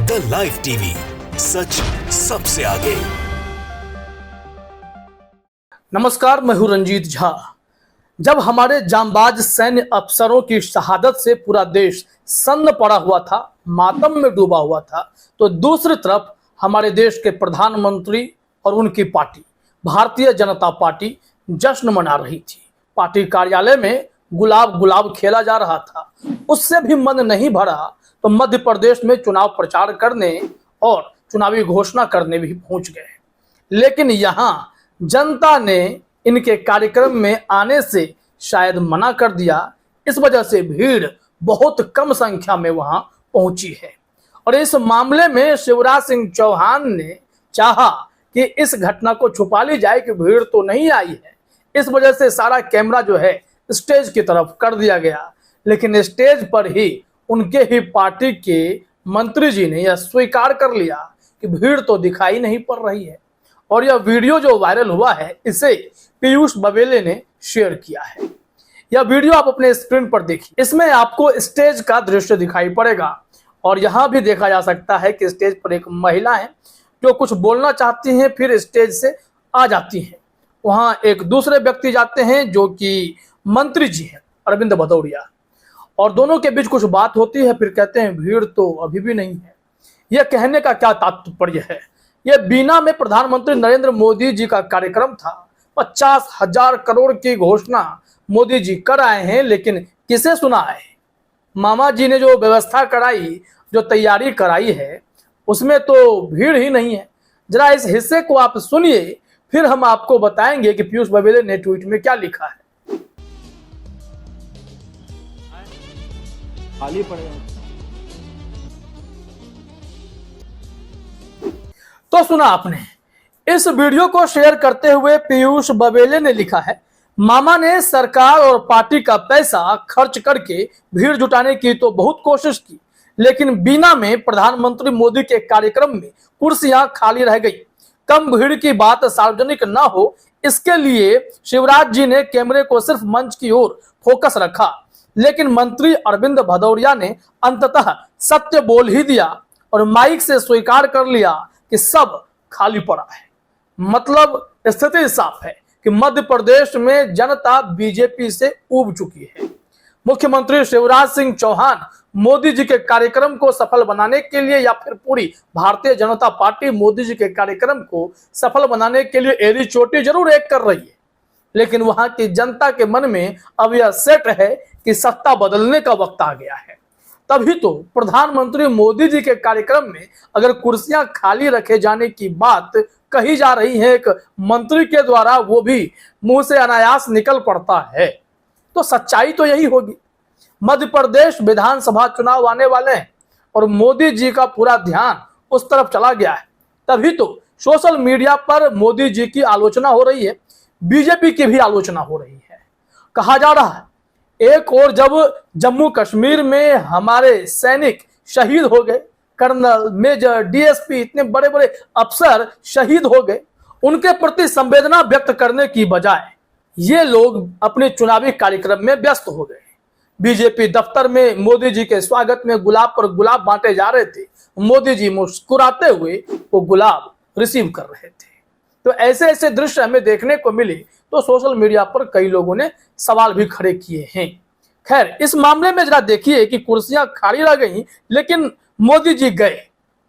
The live TV, सच सबसे आगे। नमस्कार, मैं हूं रंजीत झा। जब हमारे जांबाज सैन्य अफसरों की शहादत से पूरा देश सन्न पड़ा हुआ था, मातम में डूबा हुआ था, तो दूसरी तरफ हमारे देश के प्रधानमंत्री और उनकी पार्टी भारतीय जनता पार्टी जश्न मना रही थी। पार्टी कार्यालय में गुलाब गुलाब खेला जा रहा था। उससे भी मन नहीं भरा तो मध्य प्रदेश में चुनाव प्रचार करने और चुनावी घोषणा करने भी पहुंच गए। लेकिन यहाँ जनता ने इनके कार्यक्रम में आने से शायद मना कर दिया। इस वजह से भीड़ बहुत कम संख्या में वहां पहुंची है और इस मामले में शिवराज सिंह चौहान ने चाहा कि इस घटना को छुपा ली जाए कि भीड़ तो नहीं आई है। इस वजह से सारा कैमरा जो है स्टेज की तरफ कर दिया गया, लेकिन स्टेज पर ही उनके ही पार्टी के मंत्री जी ने यह स्वीकार कर लिया कि भीड़ तो दिखाई नहीं पड़ रही है। और यह वीडियो जो वायरल हुआ है, इसे पीयूष बबेले ने शेयर किया है। यह वीडियो आप अपने स्क्रीन पर देखिए। इसमें आपको स्टेज का दृश्य दिखाई पड़ेगा और यहाँ भी देखा जा सकता है कि स्टेज पर एक महिला है जो कुछ बोलना चाहती हैं, फिर स्टेज से आ जाती हैं। वहां एक दूसरे व्यक्ति जाते हैं जो कि मंत्री जी हैं, अरविंद भदौरिया, और दोनों के बीच कुछ बात होती है। फिर कहते हैं भीड़ तो अभी भी नहीं है। यह कहने का क्या तात्पर्य है? यह बीना में प्रधानमंत्री नरेंद्र मोदी जी का कार्यक्रम था। 50,000 करोड़ की घोषणा मोदी जी कर आए हैं, लेकिन किसे सुनाए? मामा जी ने जो व्यवस्था कराई, जो तैयारी कराई है, उसमें तो भीड़ ही नहीं है। जरा इस हिस्से को आप सुनिए, फिर हम आपको बताएंगे कि पीयूष बबेले ने ट्वीट में क्या लिखा है। खाली पड़ेगा तो सुना आपने। इस वीडियो को शेयर करते हुए पीयूष बबेले ने लिखा है, मामा ने सरकार और पार्टी का पैसा खर्च करके भीड़ जुटाने की तो बहुत कोशिश की, लेकिन बीना में प्रधानमंत्री मोदी के कार्यक्रम में कुर्सियां खाली रह गई। कम भीड़ की बात सार्वजनिक ना हो, इसके लिए शिवराज जी ने कैमरे को सिर्फ मंच की ओर फोकस रखा, लेकिन मंत्री अरविंद भदौरिया ने अंततः सत्य बोल ही दिया और माइक से स्वीकार कर लिया कि सब खाली पड़ा है। मतलब स्थिति साफ है कि मध्य प्रदेश में जनता बीजेपी से ऊब चुकी है। मुख्यमंत्री शिवराज सिंह चौहान मोदी जी के कार्यक्रम को सफल बनाने के लिए या फिर पूरी भारतीय जनता पार्टी मोदी जी के कार्यक्रम को सफल बनाने के लिए एड़ी चोटी जरूर एक कर रही है, लेकिन वहां की जनता के मन में अब यह सेट है कि सत्ता बदलने का वक्त आ गया है। तभी तो प्रधानमंत्री मोदी जी के कार्यक्रम में अगर कुर्सियां खाली रखे जाने की बात कही जा रही है एक मंत्री के द्वारा, वो भी मुंह से अनायास निकल पड़ता है, तो सच्चाई तो यही होगी। मध्य प्रदेश विधानसभा चुनाव आने वाले हैं और मोदी जी का पूरा ध्यान उस तरफ चला गया है। तभी तो सोशल मीडिया पर मोदी जी की आलोचना हो रही है, बीजेपी की भी आलोचना हो रही है। कहा जा रहा है एक और जब जम्मू कश्मीर में हमारे सैनिक शहीद हो गए, कर्नल, मेजर, डीएसपी, इतने बड़े बड़े अफसर शहीद हो गए, उनके प्रति संवेदना व्यक्त करने की बजाय ये लोग अपने चुनावी कार्यक्रम में व्यस्त हो गए। बीजेपी दफ्तर में मोदी जी के स्वागत में गुलाब पर गुलाब बांटे जा रहे थे। मोदी जी मुस्कुराते हुए वो गुलाब रिसीव कर रहे थे। तो ऐसे ऐसे दृश्य हमें देखने को मिले तो सोशल मीडिया पर कई लोगों ने सवाल भी खड़े किए हैं। खैर, इस मामले में जरा देखिए कि कुर्सियां खाली रह गई, लेकिन मोदी जी गए,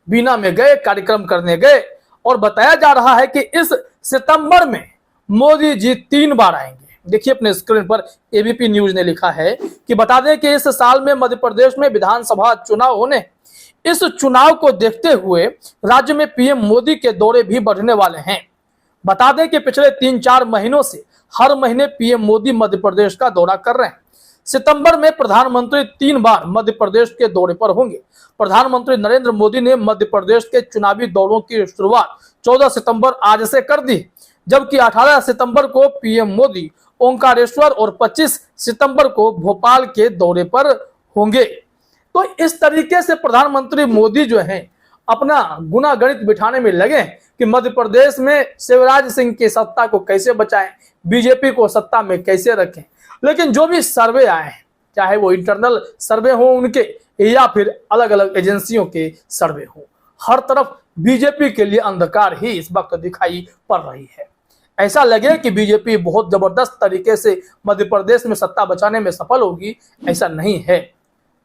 बीना में गए, कार्यक्रम करने गए और बताया जा रहा है कि इस सितंबर में मोदी जी 3 बार आएंगे। देखिए अपने स्क्रीन पर एबीपी न्यूज ने लिखा है कि बता दें कि इस साल में मध्य प्रदेश में विधानसभा चुनाव होने, इस चुनाव को देखते हुए राज्य में पीएम मोदी के दौरे भी बढ़ने वाले हैं। बता दें कि पिछले 3-4 महीनों से हर महीने पीएम मोदी मध्य प्रदेश का दौरा कर रहे हैं। सितंबर में प्रधानमंत्री 3 बार मध्य प्रदेश के दौरे पर होंगे। प्रधानमंत्री नरेंद्र मोदी ने मध्य प्रदेश के चुनावी दौरों की शुरुआत 14 सितंबर आज से कर दी, जबकि 18 सितंबर को पीएम मोदी ओंकारेश्वर और 25 सितंबर को भोपाल के दौरे पर होंगे। तो इस तरीके से प्रधानमंत्री मोदी जो हैं अपना गुना गणित बिठाने में लगे कि मध्य प्रदेश में शिवराज सिंह की सत्ता को कैसे बचाएं, बीजेपी को सत्ता में कैसे रखें। लेकिन जो भी सर्वे आए हैं, चाहे वो इंटरनल सर्वे हो उनके या फिर अलग अलग एजेंसियों के सर्वे हो। हर तरफ बीजेपी के लिए अंधकार ही इस वक्त दिखाई पड़ रही है। ऐसा लगे कि बीजेपी बहुत जबरदस्त तरीके से मध्य प्रदेश में सत्ता बचाने में सफल होगी, ऐसा नहीं है।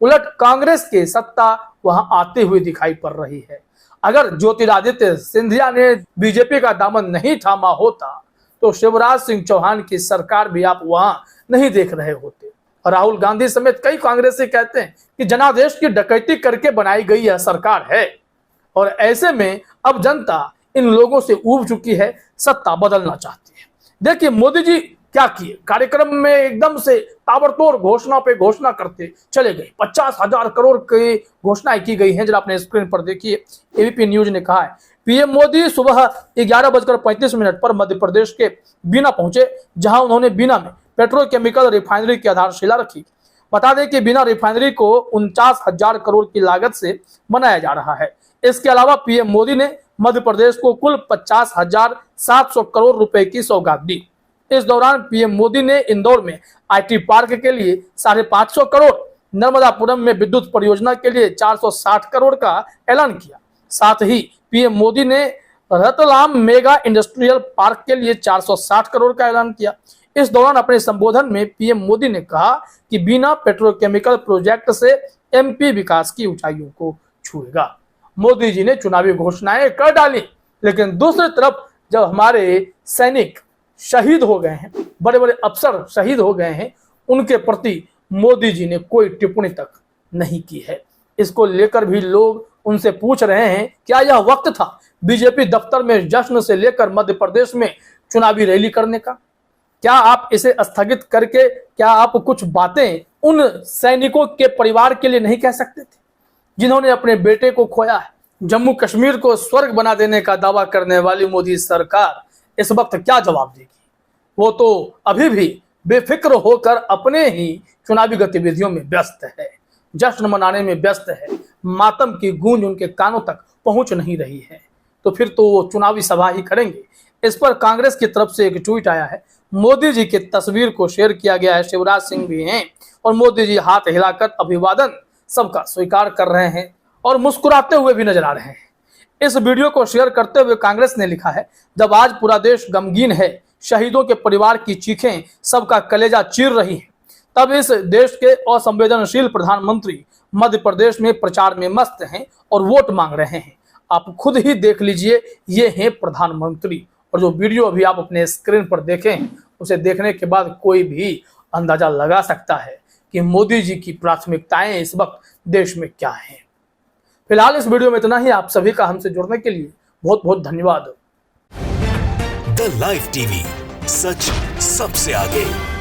उलट कांग्रेस की सत्ता वहां आते हुए दिखाई पड़ रही है। अगर ज्योतिरादित्य सिंधिया ने बीजेपी का दामन नहीं थामा होता तो शिवराज सिंह चौहान की सरकार भी आप वहां नहीं देख रहे होते। राहुल गांधी समेत कई कांग्रेसी कहते हैं कि जनादेश की डकैती करके बनाई गई यह सरकार है और ऐसे में अब जनता इन लोगों से ऊब चुकी है, सत्ता बदलना चाहती है। देखिए मोदी जी क्या किए, कार्यक्रम में एकदम से ताबड़तोड़ घोषणा पे घोषणा करते चले गए। 50,000 करोड़ की घोषणाएं की गई हैं, जरा अपने स्क्रीन पर देखिए। एबीपी न्यूज ने कहा है पीएम मोदी सुबह 11:35 पर मध्य प्रदेश के बीना पहुंचे, जहां उन्होंने बीना में पेट्रोकेमिकल रिफाइनरी की आधारशिला रखी। बता दें कि बीना रिफाइनरी को 49,000 करोड़ की लागत से बनाया जा रहा है। इसके अलावा पीएम मोदी ने मध्य प्रदेश को कुल 50,700 करोड़ रुपए की सौगात दी। इस दौरान पीएम मोदी ने इंदौर में आईटी पार्क के लिए 550 करोड़, नर्मदापुरम में विद्युत परियोजना के लिए 460 करोड़ का ऐलान किया। साथ ही पीएम मोदी ने रतलाम मेगा इंडस्ट्रियल पार्क के लिए 460 करोड़ का ऐलान किया। इस दौरान अपने संबोधन में पीएम मोदी ने कहा कि बिना पेट्रोकेमिकल प्रोजेक्ट से एमपी विकास की ऊंचाइयों को छुएगा। मोदी जी ने चुनावी घोषणाएं कर डाली, लेकिन दूसरी तरफ जब हमारे सैनिक शहीद हो गए हैं, बड़े बड़े अफसर शहीद हो गए हैं, उनके प्रति मोदी जी ने कोई टिप्पणी तक नहीं की है। इसको लेकर भी लोग उनसे पूछ रहे हैं क्या यह वक्त था बीजेपी दफ्तर में जश्न से लेकर मध्य प्रदेश में चुनावी रैली करने का? क्या आप इसे स्थगित करके क्या आप कुछ बातें उन सैनिकों के परिवार के लिए नहीं कह सकते थे जिन्होंने अपने बेटे को खोया है? जम्मू कश्मीर को स्वर्ग बना देने का दावा करने वाली मोदी सरकार इस वक्त क्या जवाब देगी? वो तो अभी भी बेफिक्र होकर अपने ही चुनावी गतिविधियों में व्यस्त है, जश्न मनाने में व्यस्त है। मातम की गूंज उनके कानों तक पहुंच नहीं रही है, तो फिर तो वो चुनावी सभा ही करेंगे। इस पर कांग्रेस की तरफ से एक ट्वीट आया है। मोदी जी की तस्वीर को शेयर किया गया है। शिवराज सिंह भी हैं और मोदी जी हाथ हिलाकर अभिवादन सबका स्वीकार कर रहे हैं और मुस्कुराते हुए भी नजर आ रहे हैं। इस वीडियो को शेयर करते हुए कांग्रेस ने लिखा है, जब आज पूरा देश गमगीन है, शहीदों के परिवार की चीखें सबका कलेजा चीर रही हैं, तब इस देश के असंवेदनशील प्रधानमंत्री मध्य प्रदेश में प्रचार में मस्त हैं और वोट मांग रहे हैं। आप खुद ही देख लीजिए, ये हैं प्रधानमंत्री। और जो वीडियो अभी आप अपने स्क्रीन पर देखें, उसे देखने के बाद कोई भी अंदाजा लगा सकता है कि मोदी जी की प्राथमिकताएं इस वक्त देश में क्या हैं। फिलहाल इस वीडियो में इतना ही। आप सभी का हमसे जुड़ने के लिए बहुत बहुत धन्यवाद। द लाइव टीवी, सच सबसे आगे।